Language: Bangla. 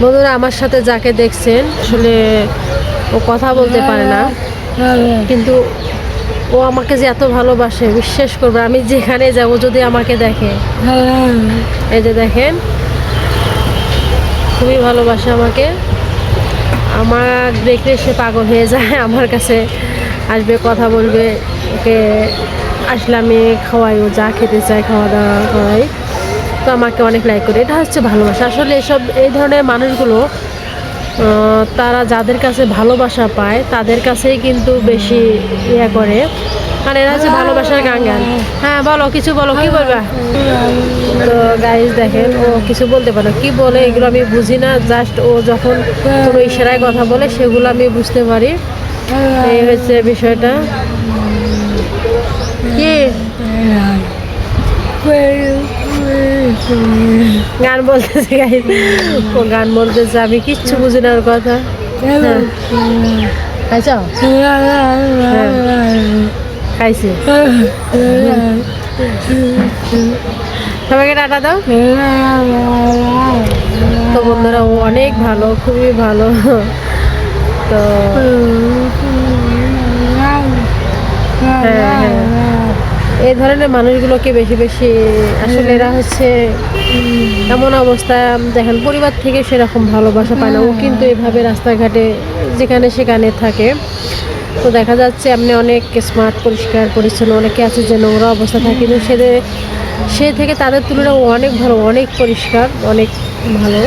বন্ধুরা, আমার সাথে যাকে দেখছেন আসলে ও কথা বলতে পারে না, কিন্তু ও আমাকে যে এত ভালোবাসে বিশ্বাস করবে, আমি যেখানে যাব যদি আমাকে দেখে, এই যে দেখেন, খুবই ভালোবাসে আমাকে। আমার দেখলে সে পাগল হয়ে যায়, আমার কাছে আসবে, কথা বলবে। ওকে আসলে আমি খাওয়াই, ও যা খেতে চায় খাওয়া দাওয়া করাই, তো আমাকে অনেক লাইক করে। এটা হচ্ছে ভালোবাসা। আসলে এই ধরনের মানুষগুলো তারা যাদের কাছে ভালোবাসা পায় তাদের কাছেই কিন্তু বেশি ইয়ে করে, মানে এরা হচ্ছে ভালোবাসার গান। হ্যাঁ বলো, কিছু বলো, কি বলবা? তো গাইজ দেখেন, ও কিছু বলতে পারে, কি বলে এগুলো আমি বুঝি না, জাস্ট ও যখন কোনো ইশারায় কথা বলে সেগুলো আমি বুঝতে পারি। এই হচ্ছে বিষয়টা। কি গান বলতেছে গাইজ, ও গান বলতেছে, আমি কিচ্ছু বুঝি না ওর কথা। খাইছ? খাইছি। সবাইকে টাটা দাও। তো বন্ধুরা, ও অনেক ভালো, খুবই ভালো। তো এই ধরনের মানুষগুলোকে বেশি বেশি, আসলে এরা হচ্ছে এমন অবস্থায় দেখেন, পরিবার থেকে সেরকম ভালোবাসা পায় না। ও কিন্তু এভাবে রাস্তাঘাটে যেখানে সেখানে থাকে, তো দেখা যাচ্ছে এমনি অনেক স্মার্ট, পরিষ্কার পরিচ্ছন্ন, অনেকে আছে যে নোংরা অবস্থা থাকে, কিন্তু সে থেকে তাদের তুলনায় অনেক ভালো, অনেক পরিষ্কার, অনেক ভালো।